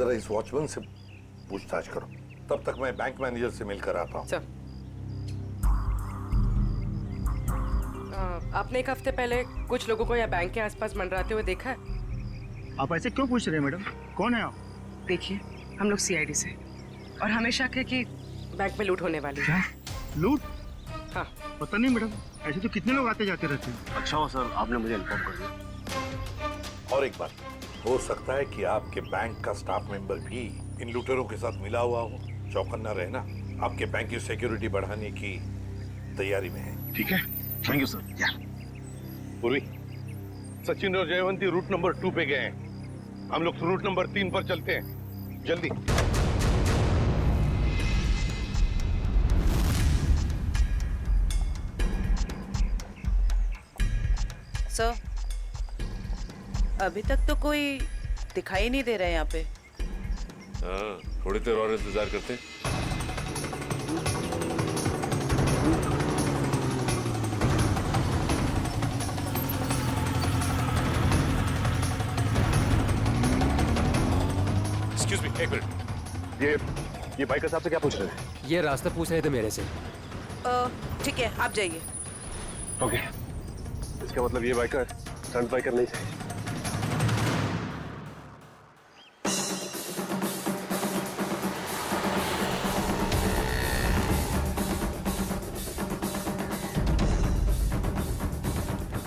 जरा इस वॉचमैन से पूछताछ करो, तब तक मैं बैंक मैनेजर से मिलकर आता हूँ। सर, आपने एक हफ्ते पहले कुछ लोगों को यहाँ बैंक के आसपास मंडराते हुए देखा है? आप ऐसे क्यों पूछ रहे हैं मैडम? कौन है आप? देखिए, हम लोग सीआईडी से और हमेशा कहे कि बैंक में लूट होने वाली है। लूट? हाँ। पता नहीं मैडम, ऐसे तो कितने लोग आते जाते रहते हैं। अच्छा हो सर, आपने मुझे इन्फॉर्म कर दिया। और एक बात, हो सकता है कि आपके बैंक का स्टाफ मेंबर भी इन लूटेरों के साथ मिला हुआ हो। चौकन्ना रहना, आपके बैंक की सिक्योरिटी बढ़ाने की तैयारी में है। ठीक है, थैंक यू सर। पूर्वी, सचिन और जयवंती रूट नंबर 2 पे गए हैं, हम लोग रूट नंबर 3 पर चलते हैं, जल्दी। सर, अभी तक तो कोई दिखाई नहीं दे रहा है यहाँ पे। हाँ, थोड़ी देर और इंतजार करते। एक्सक्यूज मी, एक मिनट। ये बाइकर साहब से क्या पूछ रहे हैं? ये रास्ता पूछ रहे थे मेरे से। ठीक है, आप जाइए। ओके, इसका मतलब ये बाइकर स्टंट बाइकर नहीं थे।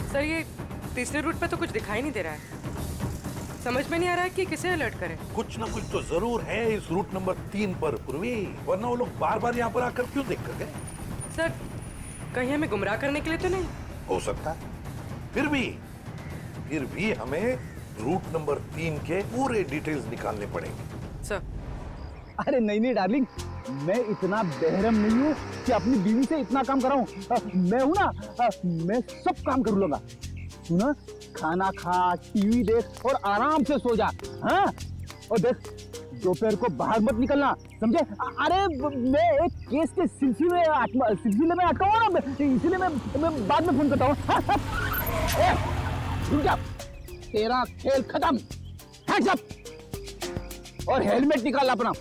सर, ये तीसरे रूट पे तो कुछ दिखाई नहीं दे रहा है। समझ में नहीं आ रहा है कि किसे अलर्ट करें। कुछ ना कुछ तो जरूर है इस रूट नंबर 3 पर पूर्वी, वरना वो लोग बार बार यहाँ पर आकर क्यों देख कर गए? सर, कहीं हमें गुमराह करने के लिए तो नहीं? हो सकता है, फिर भी हमें रूट नंबर 3 के पूरे डिटेल्स निकालने पड़ेंगे। सर, अरे नहीं डार्लिंग, मैं इतना बेहरम नहीं हूँ कि अपनी बीवी से इतना काम कराऊं। मैं हूं ना, मैं सब काम कर लूंगा। तू ना खाना खा, टीवी देख और आराम से सो जा। हाँ, और देख, दोपहर को बाहर मत निकलना, समझे? अरे मैं एक केस के सिलसिले में अटका हूं ना, इसीलिए मैं बाद में फोन करता हूँ। रुक जा, तेरा खेल खत्म। हैंड्स अप और हेलमेट निकाल अपना।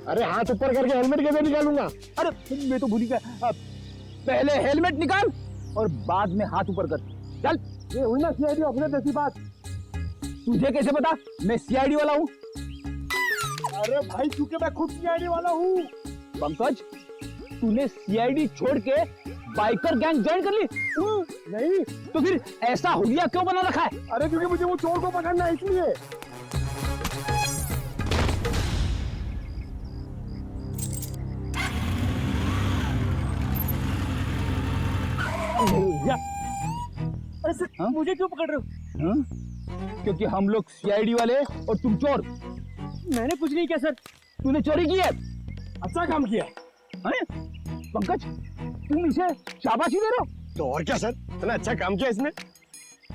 अरे हाथ ऊपर करके हेलमेट कैसे निकालूंगा? अरे मैं तो भूल ही गया। पहले हेलमेट निकाल और बाद में हाथ ऊपर कर। चल। ये हुई ना सीआईडी ऑफिसर जैसी बात। तुझे कैसे पता मैं सीआईडी वाला हूँ? अरे भाई, क्योंकि मैं खुद सीआईडी वाला हूँ। पंकज, तूने सीआईडी छोड़ के बाइकर गैंग ज्वाइन कर ली? नहीं। तो फिर ऐसा हुलिया क्यों बना रखा है? अरे क्योंकि मुझे वो चोर को पकड़ना है, इसलिए। अरे सर, मुझे क्यों पकड़ रहे हो? क्योंकि हम लोग सीआईडी वाले और तुम चोर। मैंने कुछ नहीं किया सर। तूने चोरी की है। अच्छा काम किया। पंकज, तुम इसे शाबाशी दे रहे हो? तो और क्या सर, इतना अच्छा काम किया इसने।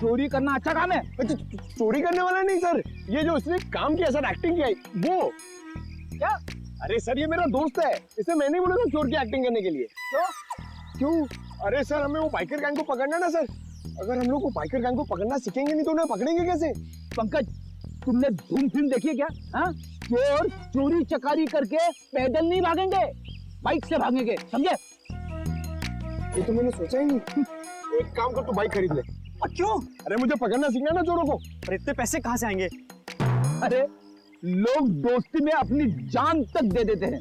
चोरी करना अच्छा काम है? चोरी करने वाला नहीं सर, ये जो इसने काम किया सर, एक्टिंग किया वो। क्या? अरे सर, ये मेरा दोस्त है, इसे मैंने ही बोला था चोर की एक्टिंग करने के लिए। क्यों? अरे सर, हमें वो बाइकर गैंग को पकड़ना ना सर। अगर हम लोग वो बाइकर गैंग को पकड़ना सीखेंगे नहीं तो उन्हें पकड़ेंगे कैसे? पंकज, तुमने धूम फिल्म देखी है क्या? हाँ, चोर चोरी चकारी करके पैदल नहीं भागेंगे, बाइक से भागेंगे, समझे? ये तो मैंने सोचा ही नहीं। एक काम कर, तू बाइक खरीद ले। क्यों? अरे मुझे पकड़ना सीखना ना चोरों को। अरे इतने पैसे कहाँ से आएंगे? अरे लोग दोस्ती में अपनी जान तक दे देते हैं,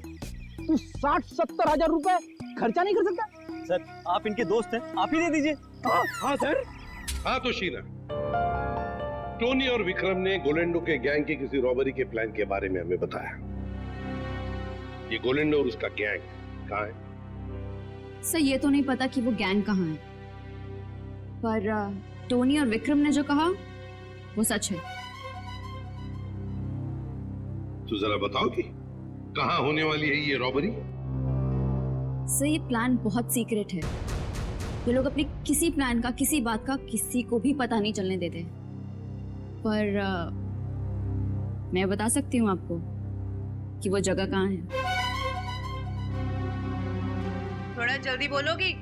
तू 60-70 हजार रुपए खर्चा नहीं कर सकता? सर, आप इनके दोस्त हैं, आप ही दे दीजिए। हाँ सर। हाँ तो शीना, टोनी और विक्रम ने गोलेंडो के गैंग की किसी रॉबरी के प्लान के बारे में हमें बताया। ये गोलेंडो और उसका गैंग कहाँ है? सर, ये तो नहीं पता कि वो गैंग कहाँ है, पर टोनी और विक्रम ने जो कहा वो सच है। तो जरा बताओ कि कहाँ होने वाली है ये रॉबरी? सर, ये प्लान बहुत सीक्रेट है। ये लोग अपने किसी प्लान का, किसी बात का किसी को भी पता नहीं चलने देते। पर मैं बता सकती हूँ आपको कि वो जगह कहाँ है। थोड़ा जल्दी बोलोगी?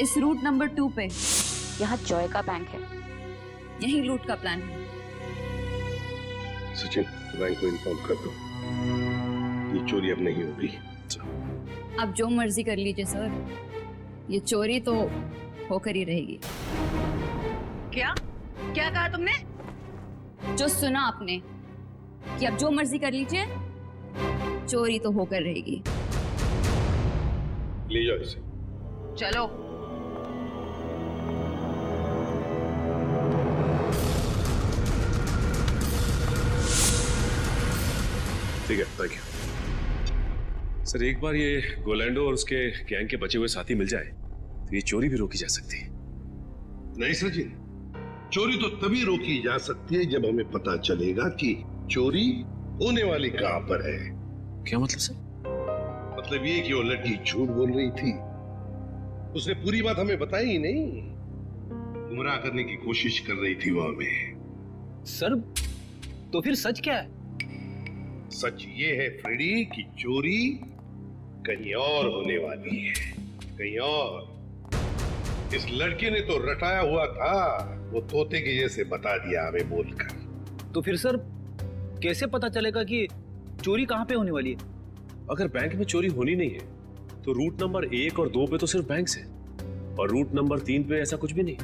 इस रूट नंबर 2 पे यहाँ जॉय का बैंक है, यही लूट का प्लान है। सचिन, बैंक को इन्फॉर्म कर दो, ये चोरी अब नहीं होगी। आप जो मर्जी कर लीजिए सर, ये चोरी तो होकर ही रहेगी। क्या क्या कहा तुमने? जो सुना आपने कि आप जो मर्जी कर लीजिए, चोरी तो होकर रहेगी। ले जाओ इसे। चलो। ठीक है, थैंक यू। सर एक बार ये गोलैंडो और उसके गैंग के बचे हुए साथी मिल जाए तो ये चोरी भी रोकी जा सकती है। नहीं सचिन, चोरी तो तभी रोकी जा सकती है जब हमें पता चलेगा कि चोरी होने वाली कहां पर है। क्या मतलब सर? मतलब ये कि वो लड़की झूठ बोल रही थी, उसने पूरी बात हमें बताई ही नहीं, गुमराह करने की कोशिश कर रही थी वो हमें। सर तो फिर सच क्या है? सच ये है फ्रेडी कि चोरी कहीं और होने वाली है, कहीं और। इस लड़के ने तो रटाया हुआ था, वो तोते के जैसे बता दिया हमें बोलकर। तो फिर सर कैसे पता चलेगा कि चोरी कहाँ पे होने वाली है? अगर बैंक में चोरी होनी नहीं है तो रूट नंबर 1 और 2 पे तो सिर्फ बैंक है, और रूट नंबर 3 पे ऐसा कुछ भी नहीं,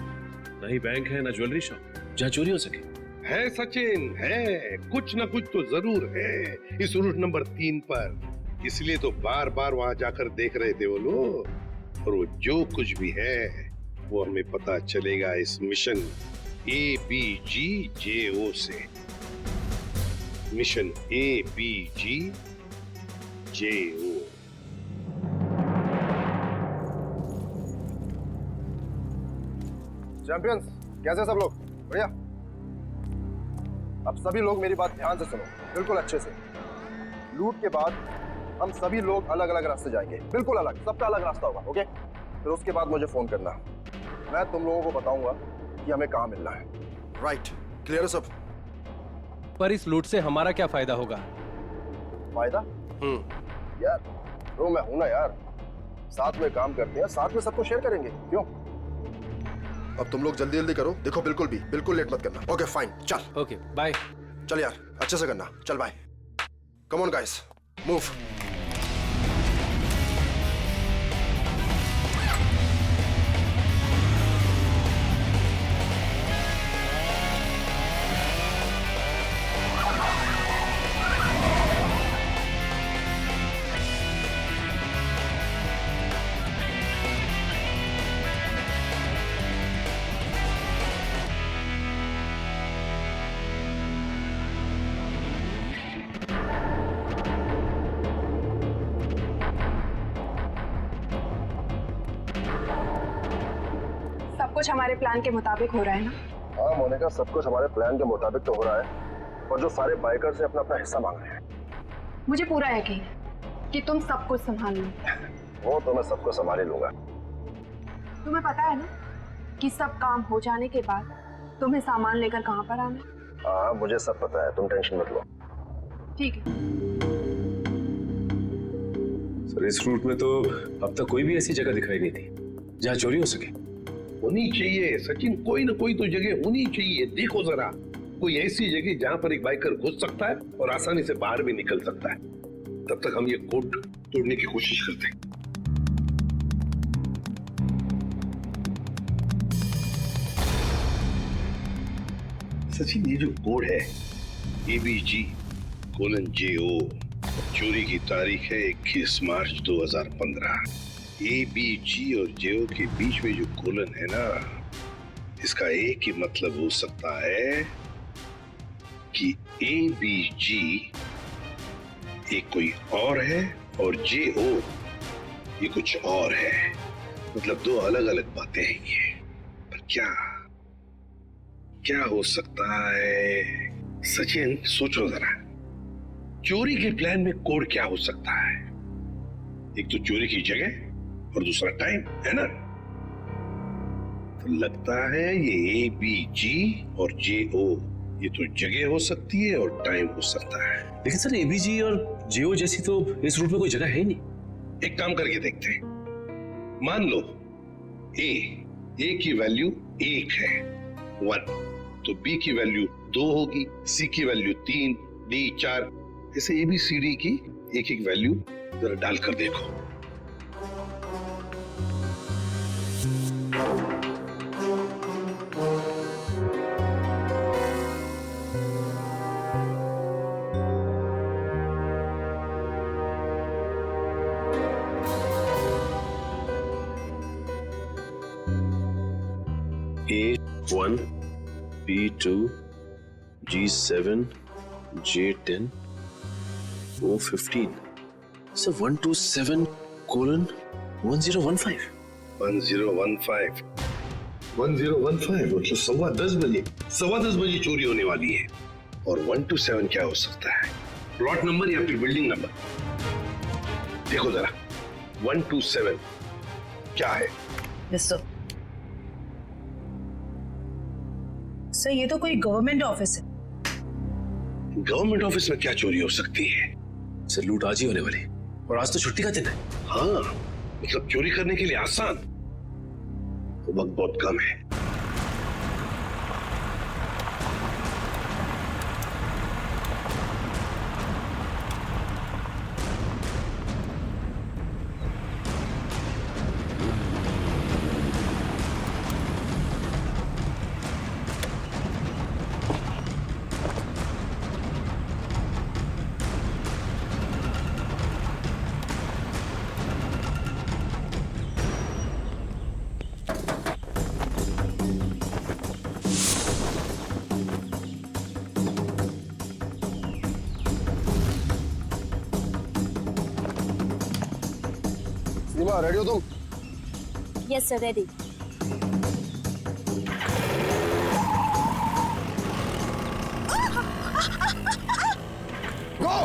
ना ही बैंक है ना ज्वेलरी शॉप जहाँ चोरी हो सके। है सचिन, है कुछ ना कुछ तो जरूर है इस रूट नंबर 3 पर, इसलिए तो बार बार वहां जाकर देख रहे थे वो लोग। और वो जो कुछ भी है वो हमें पता चलेगा इस मिशन ABGJO से। Mission ABGJO। चैंपियंस, कैसे सब लोग? बढ़िया। अब सभी लोग मेरी बात ध्यान से सुनो, बिल्कुल अच्छे से। लूट के बाद हम सभी लोग अलग अलग रास्ते जाएंगे, बिल्कुल अलग, सबका अलग रास्ता होगा, ओके? फिर उसके बाद मुझे फोन करना, मैं तुम लोगों को बताऊंगा कि हमें कहाँ मिलना है। राइट, क्लियर है सब? पर इस लूट से हमारा क्या फायदा होगा? फायदा? यार तो मैं हूं ना यार, साथ में काम करते हैं, साथ में सबको शेयर करेंगे, क्यों? अब तुम लोग जल्दी जल्दी करो, देखो बिल्कुल लेट मत करना। ओके फाइन, चल। Okay bye. चल यार, अच्छे से करना, चल bye. Come on guys, move. कुछ हमारे प्लान के मुताबिक हो रहा है ना? हाँ मोनिका, सब कुछ हमारे प्लान के मुताबिक तो हो रहा है, और जो सारे बाइकर्स ने अपना अपना हिस्सा मांग रहे हैं। मुझे पूरा यकीन है कि तुम सब कुछ संभाल लो। वो तो मैं सबको संभाल ही लूंगा। तुम्हें पता है ना कि सब काम हो जाने के बाद तुम्हें सामान लेकर कहाँ पर आना है? हाँ मुझे सब पता है, तुम टेंशन मत लो। ठीक है। सर इस रूट में तो अब तक कोई भी ऐसी जगह दिखाई नहीं थी जहाँ चोरी हो सके। होनी चाहिए सचिन, कोई ना कोई तो जगह होनी चाहिए। देखो जरा, कोई ऐसी जगह जहां पर एक बाइकर घुस सकता है और आसानी से बाहर भी निकल सकता है। तब तक हम ये कोड तोड़ने की कोशिश करते हैं। सचिन, ये जो कोड है ABG:JO, चोरी की तारीख है 21 मार्च 2015। ABG और JO के बीच में जो कोलन है ना, इसका एक ही मतलब हो सकता है कि ABG एक कोई और है और JO ये कुछ और है। मतलब दो अलग अलग बातें हैं ये। पर क्या हो सकता है? सचिन सोचो जरा, चोरी के प्लान में कोड क्या हो सकता है? एक तो चोरी की जगह और दूसरा टाइम, है ना? तो लगता है ये ABG और JO ये तो जगह हो सकती है और टाइम हो सकता है। लेकिन सर ABG और JO जैसी तो इस रूट में कोई जगह है ही नहीं। एक काम करके देखते हैं। मान लो ए की वैल्यू 1 है 1, तो बी की वैल्यू 2 होगी, सी की वैल्यू 3, डी 4, ऐसे ABCD की एक एक वैल्यू जरा डालकर देखो। A1, B2, G7, J10, O15. So 127:1015. 1015 मतलब 10:15 बजे चोरी होने वाली है। और 127 क्या हो सकता है? प्लॉट नंबर या फिर बिल्डिंग नंबर? देखो जरा 127 क्या है? सर ये तो कोई गवर्नमेंट ऑफिस है। गवर्नमेंट ऑफिस में क्या चोरी हो सकती है? सर लूट आज ही होने वाली, और आज तो छुट्टी का दिन है। हाँ, मतलब चोरी करने के लिए आसान, वक्त बहुत कम है। सीमा रेडी हो तुम? Yes sir, ready. गो!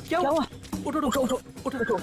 क्या हुआ? उठो उठो उठो उठो उठो।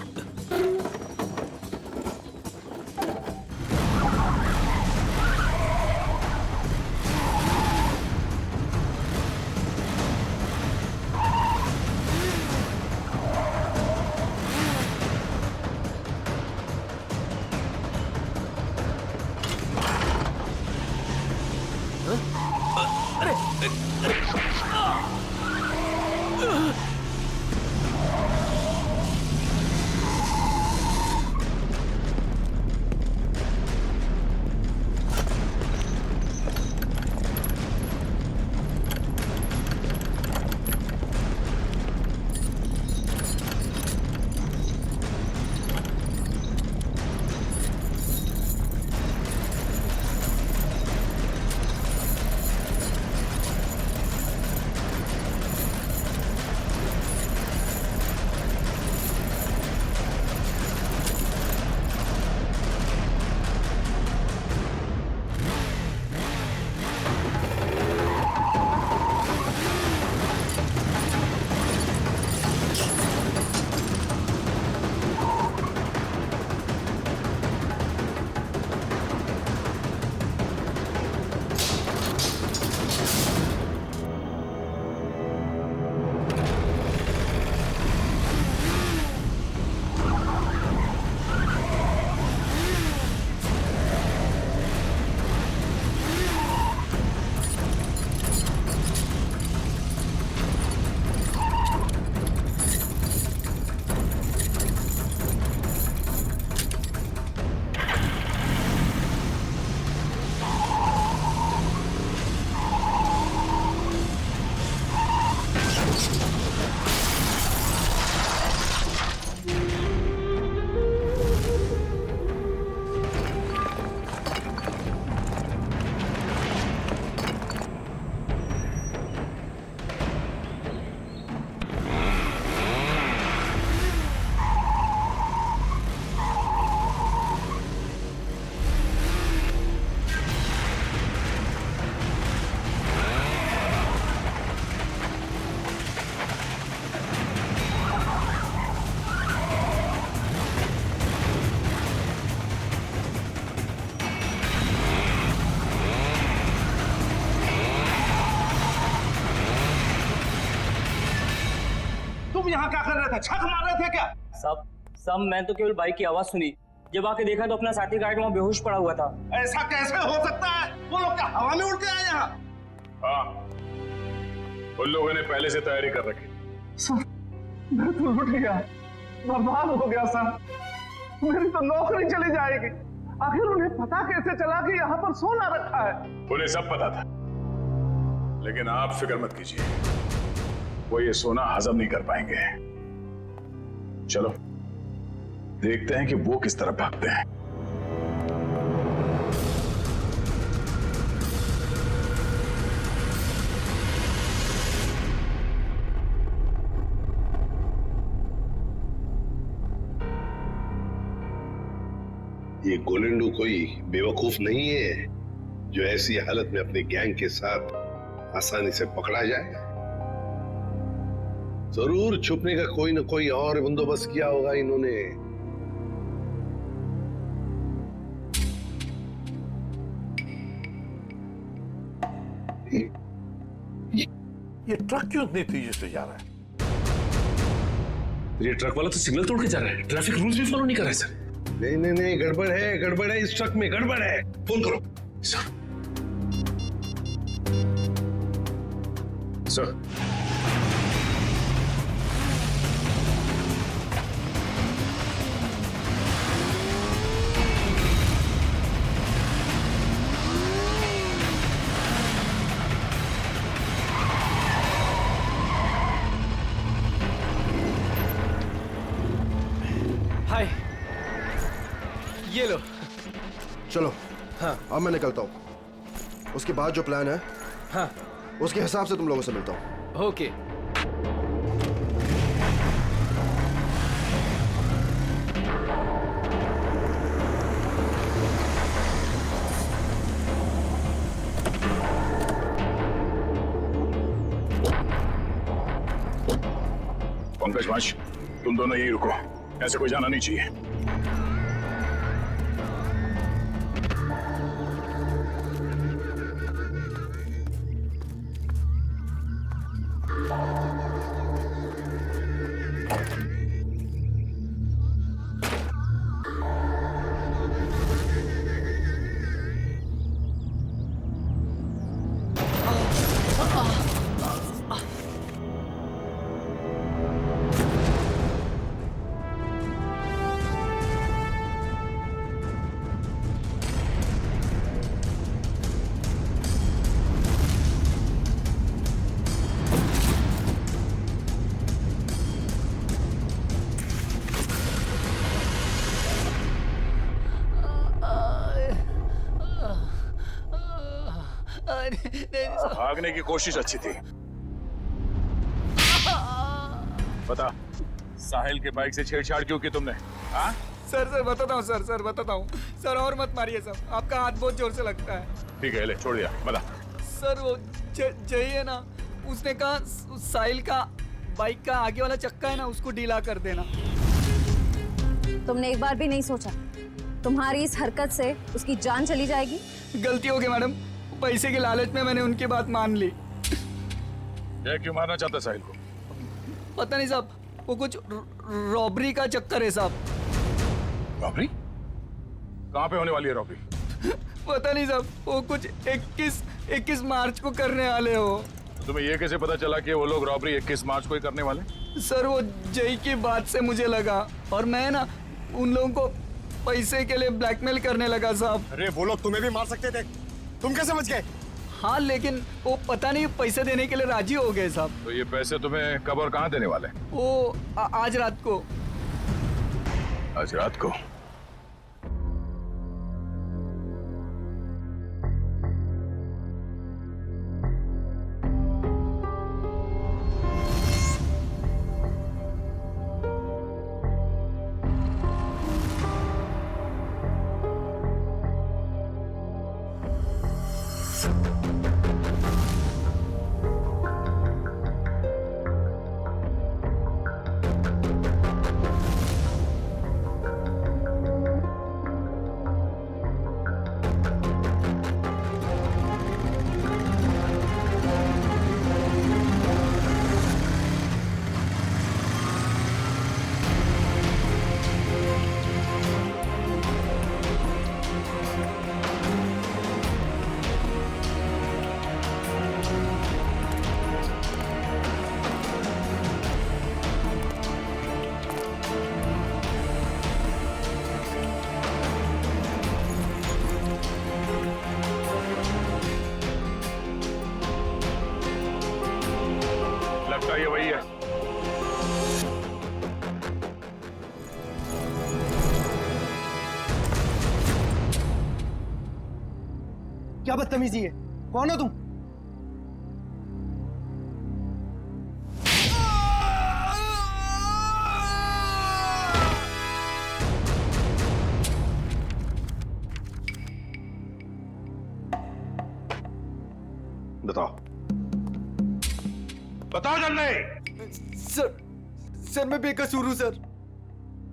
तुम यहाँ क्या कर रहे थे? छक मार रहे थे क्या? सब मैं तो केवल बाइक की आवाज सुनी। जब आके देखा तो अपना साथी गार्ड वहाँ बेहोश पड़ा हुआ था। ऐसा कैसे हो सकता है? वो लोग क्या हवा में उड़ के आए यहाँ? हाँ, उन लोगों ने पहले से तैयारी कर रखी। सर, मैं तो लुट गया, बर्बाद हो गया सर। मेरी तो नौकरी चली जाएगी। आखिर उन्हें पता कैसे चला कि यहाँ पर सोना रखा है? उन्हें सब पता था, लेकिन आप फिक्र मत कीजिए, वो ये सोना हजम नहीं कर पाएंगे। चलो देखते हैं कि वो किस तरह भागते हैं। ये गोलेंडू कोई बेवकूफ नहीं है जो ऐसी हालत में अपने गैंग के साथ आसानी से पकड़ा जाए। जरूर छुपने का कोई ना कोई और बंदोबस्त किया होगा इन्होंने। ये ट्रक क्यों इतनी तेजी से जा रहा है? ये ट्रक वाला तो सिग्नल तोड़ के जा रहा है, ट्रैफिक रूल्स भी फॉलो नहीं कर रहा है सर। नहीं, गड़बड़ है, इस ट्रक में गड़बड़ है। फोन करो सर। सर, हाय, ये लो। चलो, हाँ। अब मैं निकलता हूँ। उसके बाद जो प्लान है, हाँ, उसके हिसाब से तुम लोगों से मिलता हूँ। ओके। पंकज वंश, तुम दोनों यही रुको, ऐसे कोई जाना नहीं चाहिए। भागने की कोशिश अच्छी थी। बता, साहिल के बाइक से छेड़छाड़ क्यों की तुमने? हाँ? सर बताता हूँ सर बताता हूँ सर। और मत मारिए सर, आपका हाथ बहुत जोर से लगता है। ठीक है, ले छोड़ दिया। बता सर, वो जय है ना, उसने कहा साहिल का बाइक का आगे वाला चक्का है ना, उसको ढीला कर देना। तुमने एक बार भी नहीं सोचा तुम्हारी इस हरकत से उसकी जान चली जाएगी? गलती हो गई मैडम, पैसे के लालच में मैंने उनकी बात मान ली। ये क्यों मारना चाहता साहिल को? पता नहीं साहब, वो कुछ रॉबरी का चक्कर है साहब। रॉबरी? कहाँ पे होने वाली है रॉबरी? पता नहीं साहब, वो कुछ 21 मार्च को करने वाले हो। तुम्हें ये कैसे पता चला कि वो लोग रॉबरी 21 मार्च को ही करने वाले? सर, वो जय की बात से मुझे लगा, और मैं ना उन लोगों को पैसे के लिए ब्लैकमेल करने लगा साहब। अरे वो लोग तुम्हें भी मार सकते थे, तुम कैसे बच गए? हाँ, लेकिन वो पता नहीं पैसे देने के लिए राजी हो गए साहब। तो ये पैसे तुम्हें कब और कहाँ देने वाले? वो आज रात को। आज रात को? क्या बदतमीजी है? कौन हो तुम? बताओ, बताओ जल्दी। सर मैं बेकसूर हूं सर।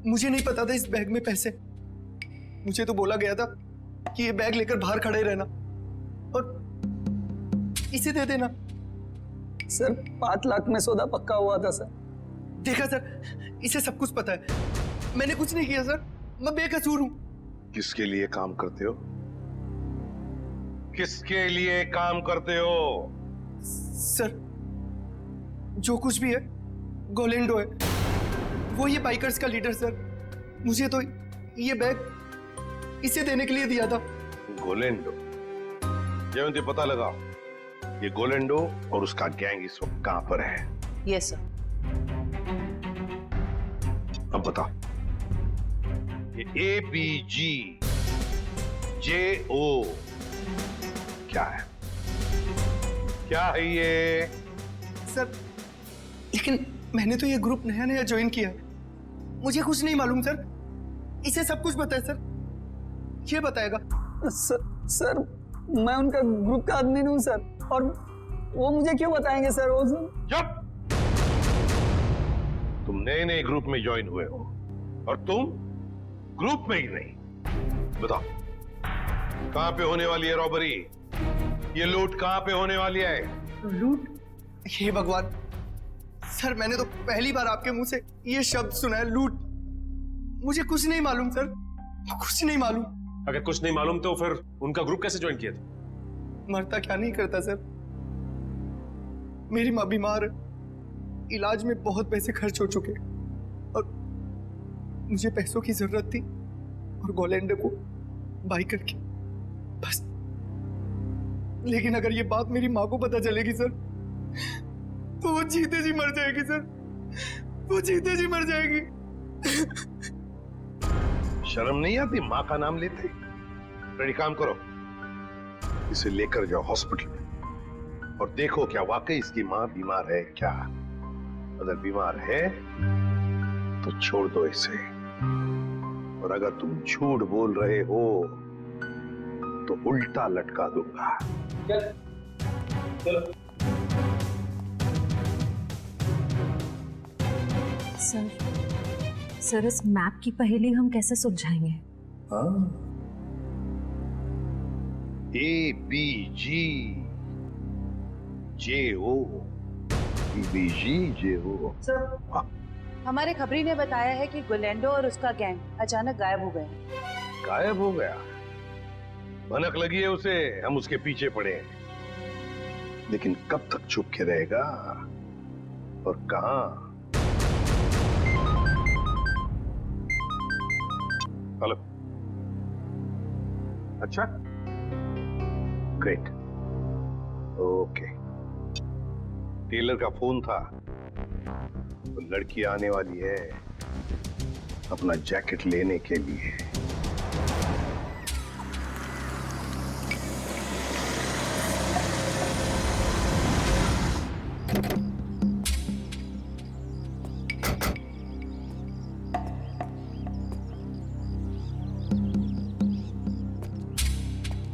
मुझे नहीं पता था इस बैग में पैसे। मुझे तो बोला गया था कि ये बैग लेकर बाहर खड़े रहना और इसे दे देना। सर 5 लाख में सौदा पक्का हुआ था सर। देखा सर, इसे सब कुछ पता है। मैंने कुछ नहीं किया सर, मैं बेकसूर हूं। किसके लिए काम करते हो? किसके लिए काम करते हो? सर जो कुछ भी है गोलेंडो है, वो ये बाइकर्स का लीडर सर। मुझे तो ये बैग इसे देने के लिए दिया था। गोलेंडो? जयवंती पता लगा ये गोलेंडो और उसका गैंग इस वक्त कहां पर है? Yes sir. अब बताओ, ये ABG JO क्या है? क्या है ये? सर लेकिन मैंने तो ये ग्रुप नया नया ज्वाइन किया है, मुझे कुछ नहीं मालूम सर। इसे सब कुछ पता है सर, ये बताएगा। सर मैं उनका ग्रुप का आदमी नहीं हूं सर, और वो मुझे क्यों बताएंगे सर? वो चुप! तुम नए नए ग्रुप में ज्वाइन हुए हो और तुम ग्रुप में ही नहीं। बताओ कहां पे होने वाली है रॉबरी? ये लूट कहां पे होने वाली है? लूट? हे भगवान सर, मैंने तो पहली बार आपके मुंह से ये शब्द सुना है, लूट। मुझे कुछ नहीं मालूम सर, कुछ नहीं मालूम। अगर कुछ नहीं मालूम तो फिर उनका ग्रुप कैसे ज्वाइन किया था? मरता क्या नहीं करता सर। मेरी माँ बीमार है, इलाज में बहुत पैसे खर्च हो चुके और मुझे पैसों की जरूरत थी और गोलेंडो को बाई करके बस। लेकिन अगर ये बात मेरी माँ को पता चलेगी सर, तो वो जीते जी मर जाएगी सर, वो जीते जी मर जाएगी। शर्म नहीं आती माँ का नाम लेते? रेडी, काम करो, इसे लेकर जाओ हॉस्पिटल में और देखो क्या वाकई इसकी माँ बीमार है क्या। अगर बीमार है तो छोड़ दो इसे, और अगर तुम झूठ बोल रहे हो तो उल्टा लटका दूंगा। चलो। सर इस मैप की पहेली हम कैसे सुलझाएंगे? ABG JO ABG JO। Sir हमारे खबरी ने बताया है कि गोलेंडो और उसका गैंग अचानक गायब हो गए। गायब हो गया? भनक लगी है उसे, हम उसके पीछे पड़े हैं। लेकिन कब तक छुप के रहेगा और कहां? हेलो, अच्छा, ग्रेट, ओके। टेलर का फोन था, तो लड़की आने वाली है अपना जैकेट लेने के लिए।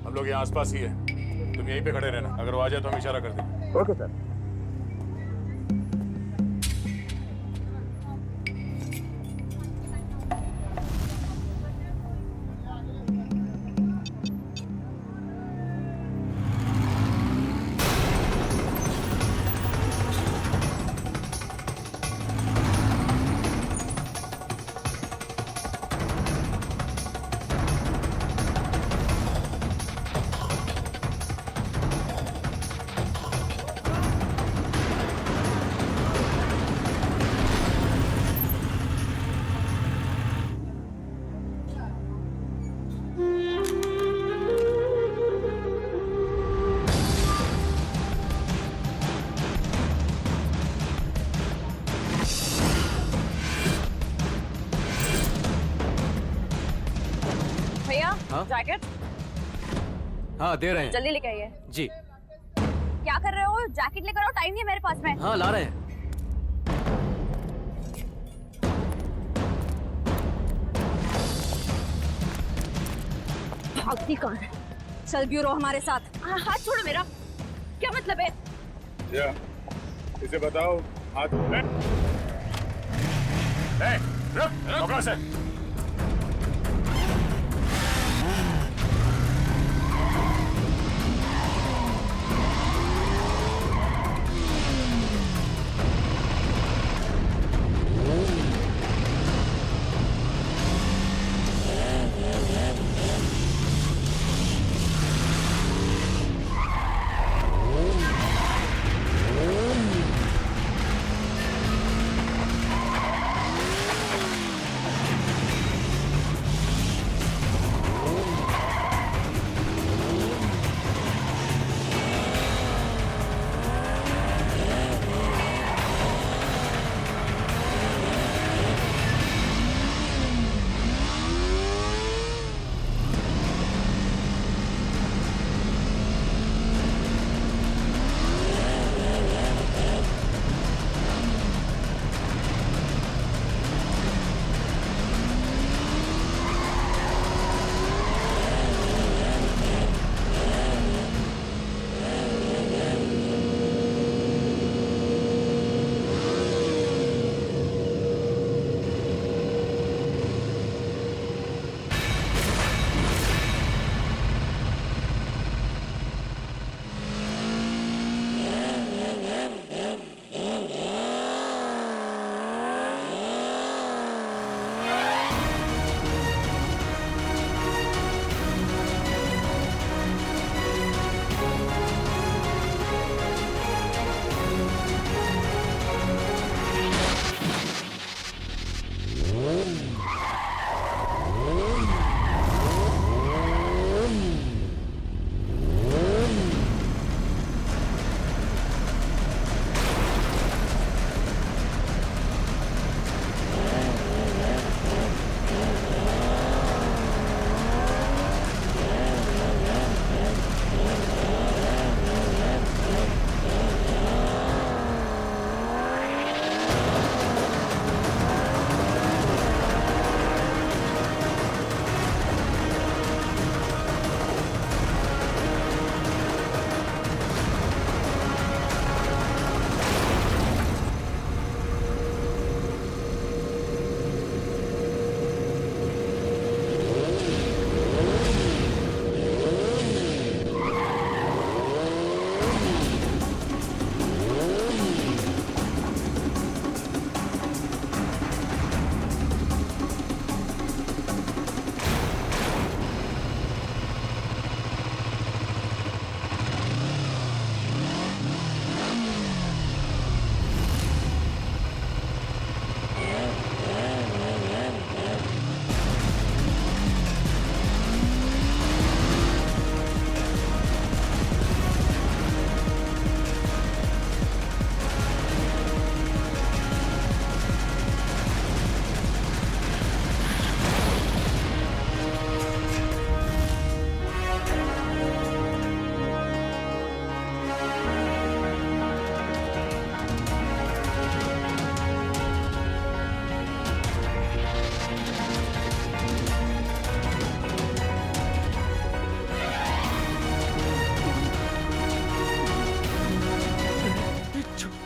हम लोग यहाँ आसपास ही है, तुम यहीं पे खड़े रहना, अगर वो आ जाए तो हम इशारा कर देंगे। Okay sir. जैकेट हाँ दे रहे हैं। जल्दी लेके आइए। जी। क्या कर रहे हो? जैकेट लेकर आओ, टाइम नहीं है मेरे पास में। हाँ ला रहे हैं। भागती कौन है? चल ब्यूरो हमारे साथ। हाथ छोड़ो मेरा। क्या मतलब है? या, इसे बताओ हाथ रुक पकड़ो से।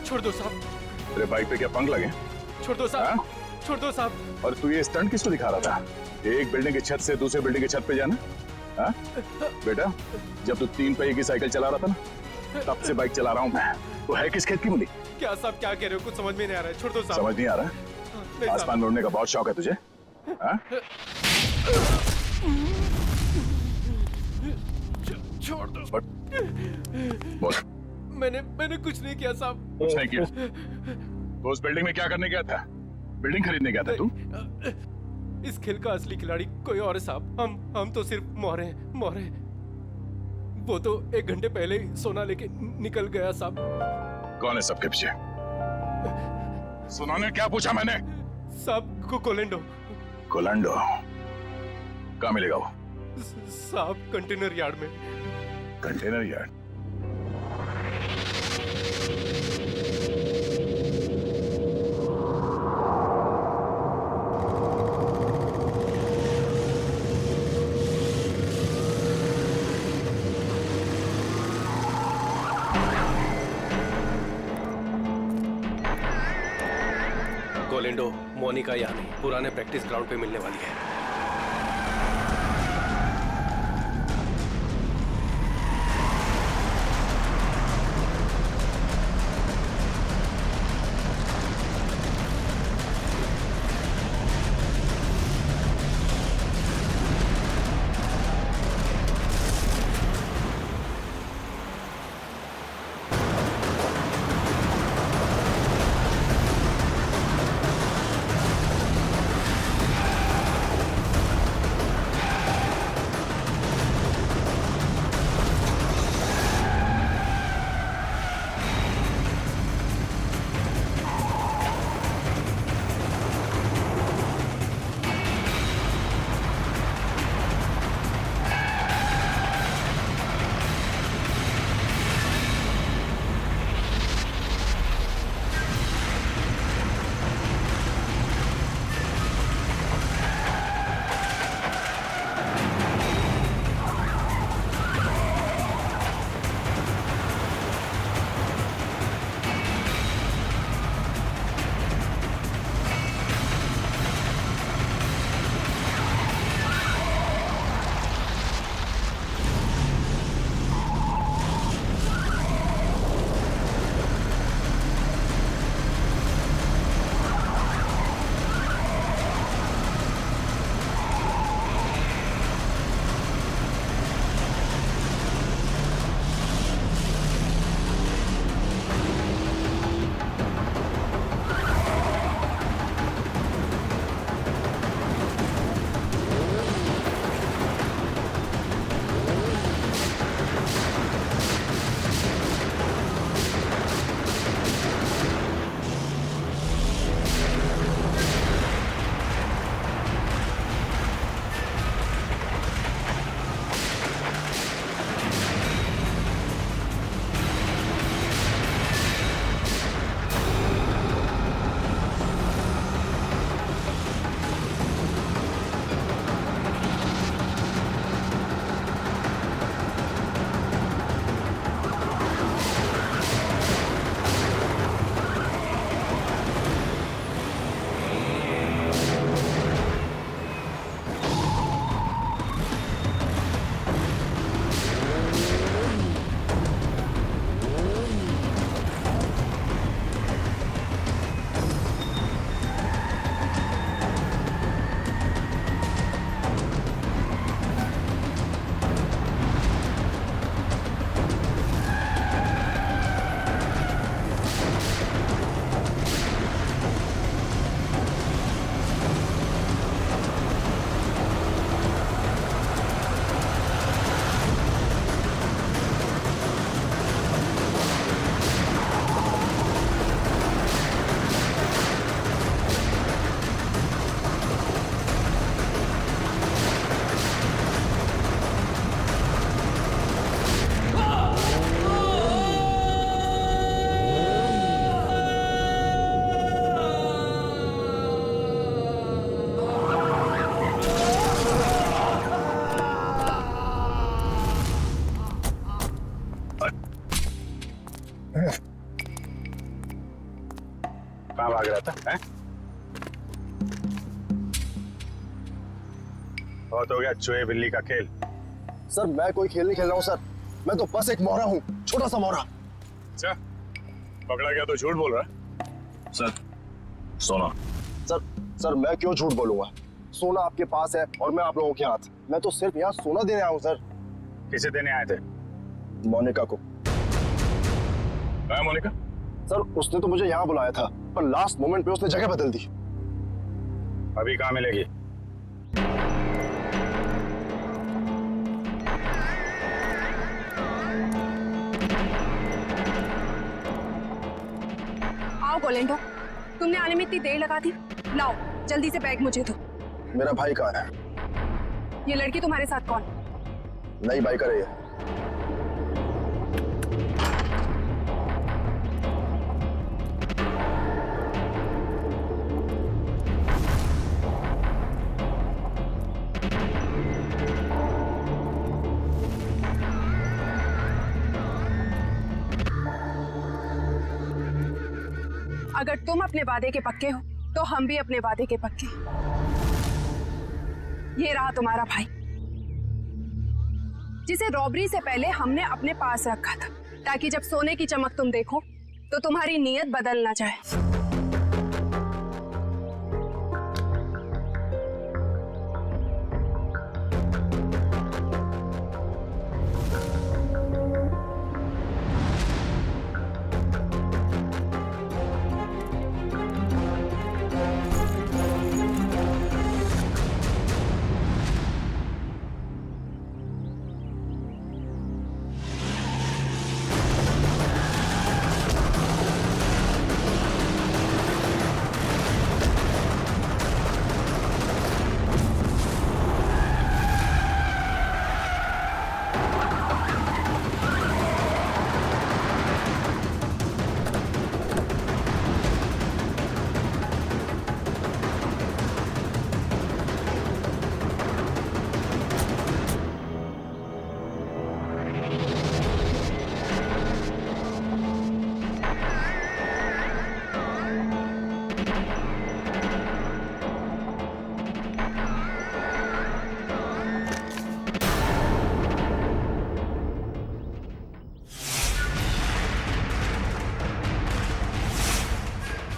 छोड़ दो साहब। तेरे बाइक पे क्या पंख लगे? छोड़ दो साहब। छोड़ दो साहब। और तू ये स्टंट किसको दिखा रहा था? एक बिल्डिंग की छत से दूसरे बिल्डिंग की छत पे जाना? हाँ? बेटा, जब तू 3 पहिए की साइकिल चला रहा था ना, तब से बाइक चला रहा हूँ मैं। तो है किस खेत की मूली? क्या साहब क्या कह रहे हो? कुछ समझ में नहीं आ रहा है। छोड़ दो साहब। समझ नहीं आ रहा? आसमान में उड़ने का बहुत शौक है तुझे? हाँ? छोड़ दो। बोल। मैंने कुछ नहीं किया साहब। कुछ नहीं किया? तो उस बिल्डिंग में क्या करने गया था? बिल्डिंग खरीदने गया था तू? इस खेल का असली खिलाड़ी कोई और है साहब। हम तो सिर्फ मोहरे हैं, मोहरे। वो तो 1 घंटे पहले ही सोना लेके निकल गया साहब। कौन है सबके पीछे? सुनाने क्या पूछा मैंने? साहब कोलैंडो। कोलैंडो? कहाँ मिलेगा वो? साहब कंटेनर यार्ड में। Container yard. गोलेंडो मोनिका यहाँ नहीं, पुराने प्रैक्टिस ग्राउंड पे मिलने वाली है। कहाँ भाग रहा था हैं? बहुत हो गया चूहे बिल्ली का खेल। सर मैं कोई खेल नहीं खेल रहा हूँ सर, मैं तो बस एक मोहरा हूँ, छोटा सा मोहरा। अच्छा पकड़ा गया तो झूठ बोल रहा है। सर सोना। सर मैं क्यों झूठ बोलूंगा, सोना आपके पास है और मैं आप लोगों के हाथ। मैं तो सिर्फ यहाँ सोना देने आया हूँ सर। किसे देने आए थे? मोनिका को। मोनिका? सर उसने तो मुझे यहाँ बुलाया था पर लास्ट मोमेंट पे उसने जगह बदल दी। अभी कहाँ मिलेगी? आओ गोलेंडो, तुमने आने में इतनी देर लगा दी। लाओ जल्दी से बैग मुझे दो। मेरा भाई कहाँ है? ये लड़की तुम्हारे साथ कौन? नई बाइकर है ये। अगर तुम अपने वादे के पक्के हो तो हम भी अपने वादे के पक्के। ये रहा तुम्हारा भाई, जिसे रॉबरी से पहले हमने अपने पास रखा था, ताकि जब सोने की चमक तुम देखो तो तुम्हारी नीयत बदल ना जाए।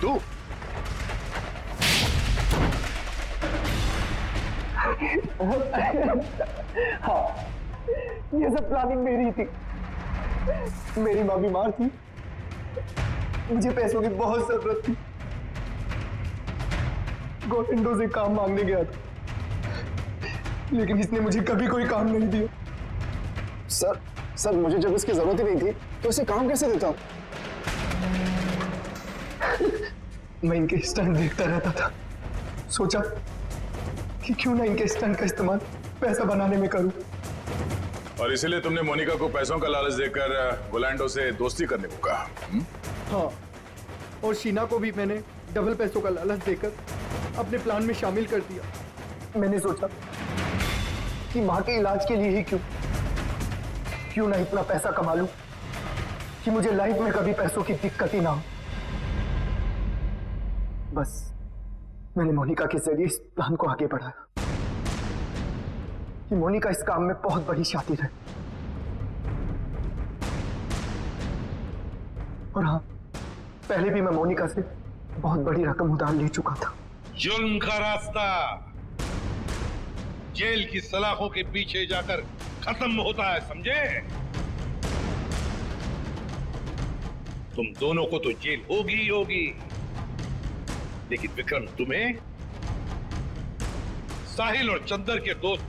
तू हाँ, ये सब प्लानिंग मेरी थी। मेरी माँ बीमार थी, मुझे पैसों की बहुत जरूरत थी। गोविंदो से काम मांगने गया था, लेकिन इसने मुझे कभी कोई काम नहीं दिया। सर मुझे जब इसकी जरूरत ही नहीं थी तो इसे काम कैसे देता हूँ? मैं इनके स्टंट देखता रहता था, सोचा कि क्यों ना इनके स्टंट का इस्तेमाल पैसा बनाने में करूं। और इसीलिए तुमने मोनिका को पैसों का लालच देकर गोलैंडो से दोस्ती करने को कहा? हाँ, और शीना को भी मैंने डबल पैसों का लालच देकर अपने प्लान में शामिल कर दिया। मैंने सोचा कि माँ के इलाज के लिए ही क्यों ना इतना पैसा कमा लूं कि मुझे लाइफ में कभी पैसों की दिक्कत ही ना हो। बस मैंने मोनिका के जरिए इस प्लान को आगे बढ़ाया कि मोनिका इस काम में बहुत बड़ी शातिर है। और हाँ, पहले भी मैं मोनिका से बहुत बड़ी रकम उधार ले चुका था। जुल्म का रास्ता जेल की सलाखों के पीछे जाकर खत्म होता है, समझे? तुम दोनों को तो जेल होगी ही होगी, लेकिन विक्रम तुम्हें साहिल और चंदर के दोस्त